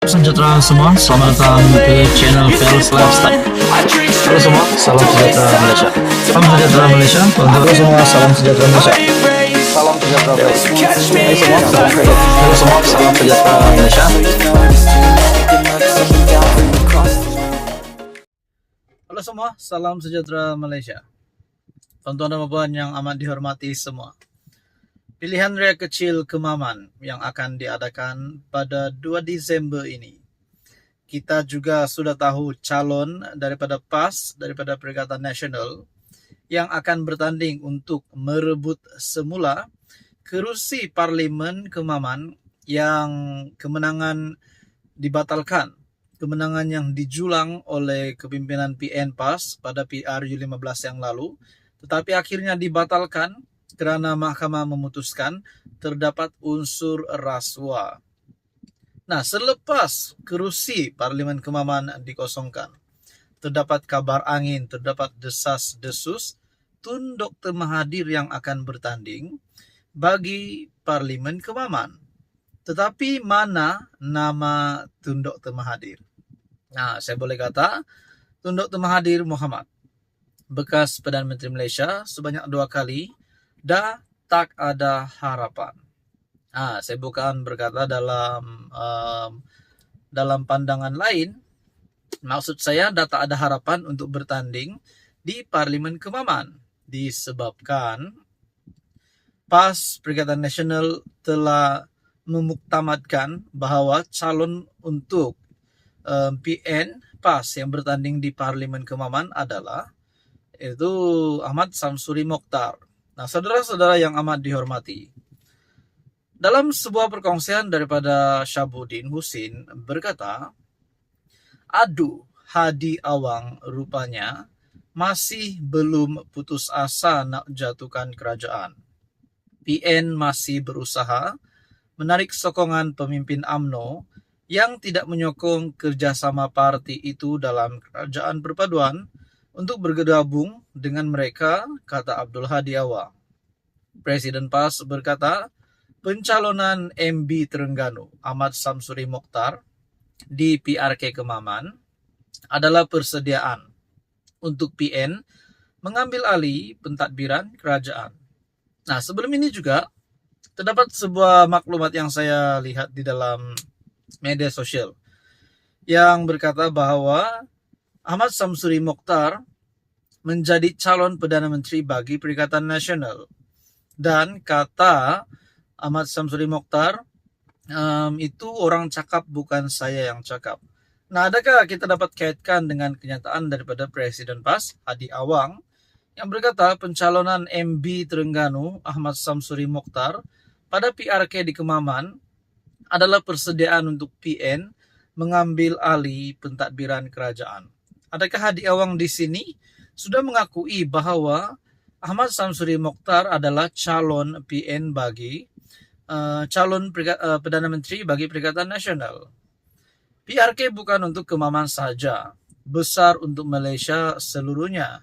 Sejahtera semua, selamat datang ke channel Pels Lifestyle. Halo semua, salam sejahtera Malaysia. Salam sejahtera Malaysia. Halo semua, salam sejahtera Malaysia. Salam sejahtera Malaysia. Halo semua, salam sejahtera Malaysia. Halo semua, salam sejahtera Malaysia. Tuan-tuan dan puan yang amat dihormati semua. Pilihan raya kecil Kemaman yang akan diadakan pada 2 Disember ini. Kita juga sudah tahu calon daripada PAS, daripada Perikatan Nasional, yang akan bertanding untuk merebut semula kerusi Parlimen Kemaman yang kemenangan dibatalkan. Kemenangan yang dijulang oleh kepimpinan PN PAS pada PRU15 yang lalu, tetapi akhirnya dibatalkan kerana mahkamah memutuskan terdapat unsur rasuah. Nah, selepas kerusi Parlimen Kemaman dikosongkan, terdapat kabar angin, terdapat desas-desus Tun Dr. Mahathir yang akan bertanding bagi Parlimen Kemaman. Tetapi mana nama Tun Dr. Mahathir? Nah, saya boleh kata Tun Dr. Mahathir Mohamad, bekas Perdana Menteri Malaysia sebanyak 2 kali, dah tak ada harapan. Saya bukan berkata dalam pandangan lain. Maksud saya dah tak ada harapan untuk bertanding di Parlimen Kemaman disebabkan PAS Perikatan Nasional telah memuktamadkan bahawa calon untuk PN PAS yang bertanding di Parlimen Kemaman adalah itu Ahmad Samsuri Mokhtar. Nah, saudara-saudara yang amat dihormati, dalam sebuah perkongsian daripada Syabuddin Husin berkata, aduh, Hadi Awang rupanya masih belum putus asa nak jatuhkan kerajaan. PN masih berusaha menarik sokongan pemimpin UMNO yang tidak menyokong kerjasama parti itu dalam kerajaan perpaduan untuk bergabung dengan mereka, kata Abdul Hadi Awang. Presiden PAS berkata, pencalonan MB Terengganu Ahmad Samsuri Mokhtar di PRK Kemaman adalah persediaan untuk PN mengambil alih pentadbiran kerajaan. Nah, sebelum ini juga terdapat sebuah maklumat yang saya lihat di dalam media sosial yang berkata bahwa Ahmad Samsuri Mokhtar menjadi calon Perdana Menteri bagi Perikatan Nasional. Dan kata Ahmad Samsuri Mokhtar, itu orang cakap bukan saya yang cakap. Nah, adakah kita dapat kaitkan dengan kenyataan daripada Presiden PAS, Hadi Awang, yang berkata pencalonan MB Terengganu Ahmad Samsuri Mokhtar pada PRK di Kemaman adalah persediaan untuk PN mengambil alih pentadbiran kerajaan. Adakah Hadi Awang di sini sudah mengakui bahawa Ahmad Samsuri Mokhtar adalah calon PN bagi calon Perdana Menteri bagi Perikatan Nasional? PRK bukan untuk Kemaman saja, besar untuk Malaysia seluruhnya.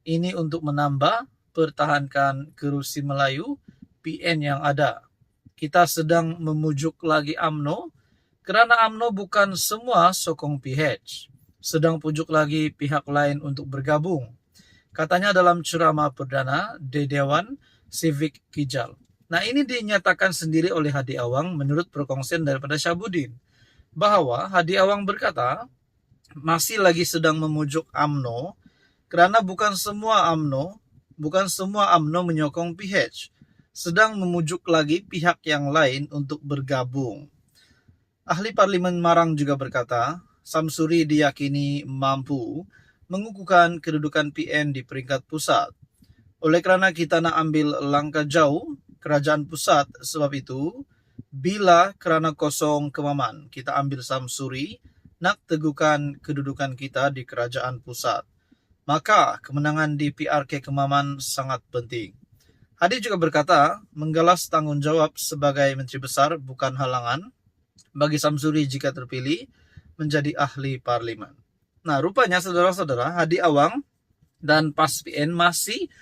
Ini untuk menambah pertahankan kerusi Melayu PN yang ada. Kita sedang memujuk lagi UMNO kerana UMNO bukan semua sokong PH. Sedang pujuk lagi pihak lain untuk bergabung, katanya dalam ceramah perdana di Dewan Civic Kijal. Nah, ini dinyatakan sendiri oleh Hadi Awang menurut perkongsian daripada Syabuddin, bahawa Hadi Awang berkata masih lagi sedang memujuk UMNO kerana bukan semua UMNO menyokong PH, sedang memujuk lagi pihak yang lain untuk bergabung. Ahli Parlimen Marang juga berkata, Samsuri diyakini mampu mengukuhkan kedudukan PN di peringkat pusat. Oleh kerana kita nak ambil langkah jauh kerajaan pusat, sebab itu bila kerana kosong Kemaman, kita ambil Samsuri nak teguhkan kedudukan kita di kerajaan pusat. Maka kemenangan di PRK Kemaman sangat penting. Hadi juga berkata, menggalas tanggungjawab sebagai Menteri Besar bukan halangan bagi Samsuri jika terpilih menjadi ahli parlimen. Nah, rupanya saudara-saudara, Hadi Awang dan PAS PN masih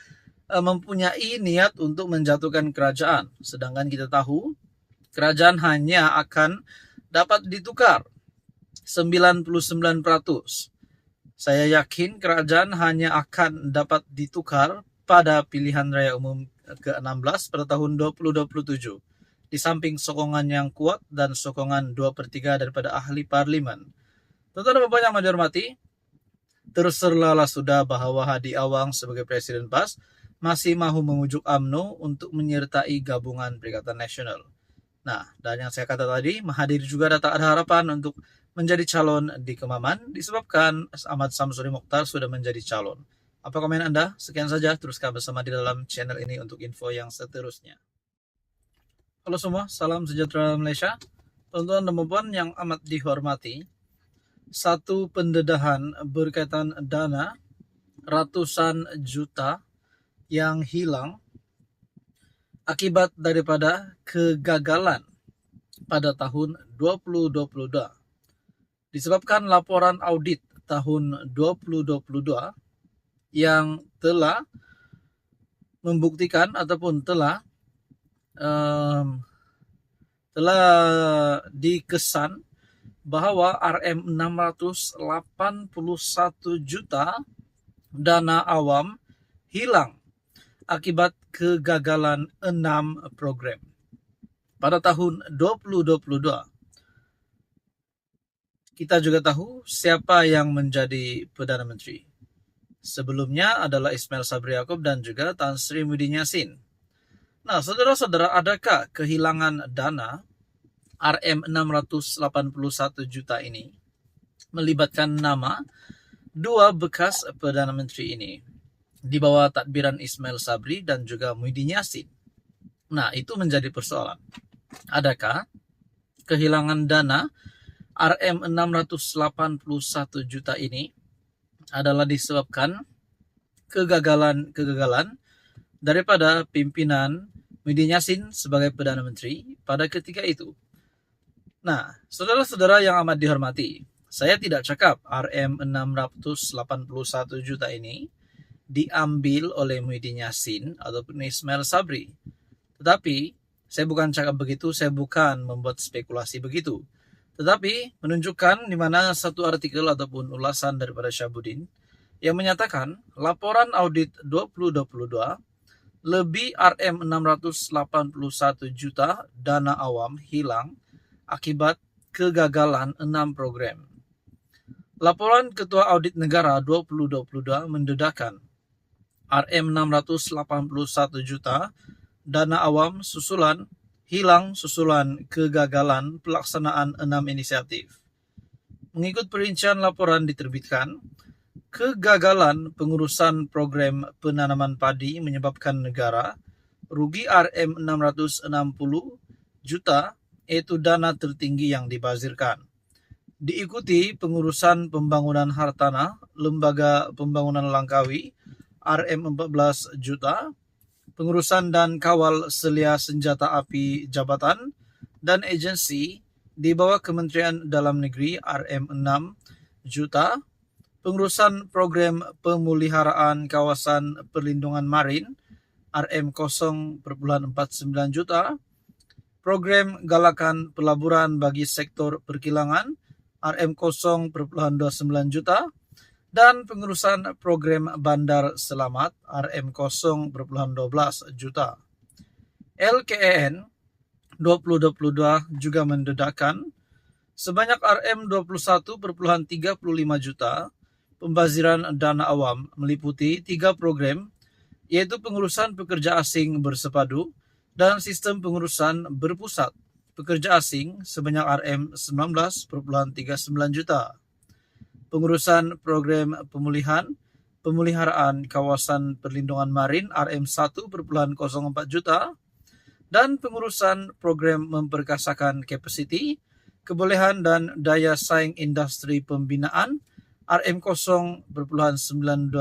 mempunyai niat untuk menjatuhkan kerajaan. Sedangkan kita tahu kerajaan hanya akan dapat ditukar 99%. Saya yakin kerajaan hanya akan dapat ditukar pada pilihan raya umum ke-16 pada tahun 2027. Di samping sokongan yang kuat dan sokongan 2/3 daripada ahli parlimen. Tuan-tuan dan puan yang dihormati, terserlah sudah bahwa Hadi Awang sebagai Presiden PAS masih mahu memujuk UMNO untuk menyertai gabungan Perikatan Nasional. Nah, dan yang saya kata tadi, Mahathir juga tak ada harapan untuk menjadi calon di Kemaman disebabkan Ahmad Samsuri Mokhtar sudah menjadi calon. Apa komen Anda? Sekian saja, teruskan bersama di dalam channel ini untuk info yang seterusnya. Halo semua, salam sejahtera Malaysia. Tuan-tuan dan puan yang amat dihormati, satu pendedahan berkaitan dana ratusan juta yang hilang akibat daripada kegagalan pada tahun 2022. Disebabkan laporan audit tahun 2022 yang telah membuktikan ataupun telah dikesan bahwa RM681 juta dana awam hilang akibat kegagalan 6 program. Pada tahun 2022, kita juga tahu siapa yang menjadi Perdana Menteri. Sebelumnya adalah Ismail Sabri Yaakob dan juga Tan Sri Muhyiddin Yassin. Nah, saudara-saudara, adakah kehilangan dana RM681 juta ini melibatkan nama dua bekas Perdana Menteri ini di bawah tadbiran Ismail Sabri dan juga Muhyiddin Yassin? Nah, itu menjadi persoalan. Adakah kehilangan dana RM681 juta ini adalah disebabkan kegagalan daripada pimpinan Muhyiddin Yassin sebagai Perdana Menteri pada ketika itu? Nah, saudara-saudara yang amat dihormati, saya tidak cakap RM681 juta ini diambil oleh Muhyiddin Yassin ataupun Ismail Sabri. Tetapi, saya bukan cakap begitu, saya bukan membuat spekulasi begitu. Tetapi, menunjukkan di mana satu artikel ataupun ulasan daripada Syahabuddin yang menyatakan laporan audit 2022 lebih RM681 juta dana awam hilang akibat kegagalan 6 program. Laporan Ketua Audit Negara 2022 mendedahkan RM681 juta dana awam hilang susulan kegagalan pelaksanaan 6 inisiatif. Mengikut perincian laporan diterbitkan, kegagalan pengurusan program penanaman padi menyebabkan negara rugi RM660 juta, yaitu dana tertinggi yang dibazirkan. Diikuti pengurusan pembangunan hartanah Lembaga Pembangunan Langkawi RM14 juta, pengurusan dan kawal selia senjata api jabatan dan agensi di bawah Kementerian Dalam Negeri RM6 juta, pengurusan program pemeliharaan kawasan perlindungan marin RM0.49 juta, program galakan pelaburan bagi sektor perkilangan RM0.29 juta, dan pengurusan program bandar selamat RM0.12 juta. LKN 2022 juga mendedahkan sebanyak RM21.35 juta pembaziran dana awam meliputi 3 program, yaitu pengurusan pekerja asing bersepadu dan sistem pengurusan berpusat pekerja asing sebanyak RM19.39 juta. Pengurusan program pemeliharaan kawasan perlindungan marin RM1.04 juta, dan pengurusan program memperkasakan kapasiti, kebolehan dan daya saing industri pembinaan RM0.92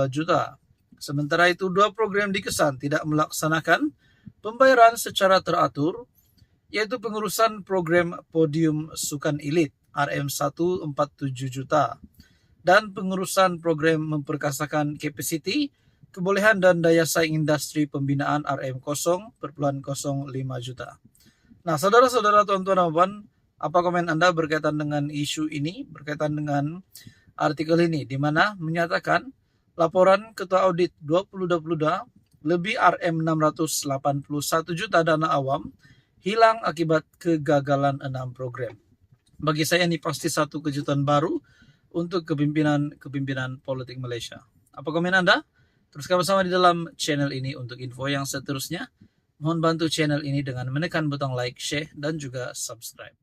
juta. Sementara itu, 2 program dikesan tidak melaksanakan pembayaran secara teratur, yaitu pengurusan program podium sukan elit RM147 juta dan pengurusan program memperkasakan kapasiti, kebolehan dan daya saing industri pembinaan RM0.05 juta. Nah, saudara-saudara, tuan-tuan dan puan, Apa komen Anda berkaitan dengan isu ini, berkaitan dengan artikel ini, di mana menyatakan laporan Ketua Audit 2022 lebih Rp681 juta dana awam hilang akibat kegagalan 6 program. Bagi saya ini pasti satu kejutan baru untuk kepimpinan politik Malaysia. Apa komen Anda? Teruskan bersama di dalam channel ini untuk info yang seterusnya. Mohon bantu channel ini dengan menekan butang like, share, dan juga subscribe.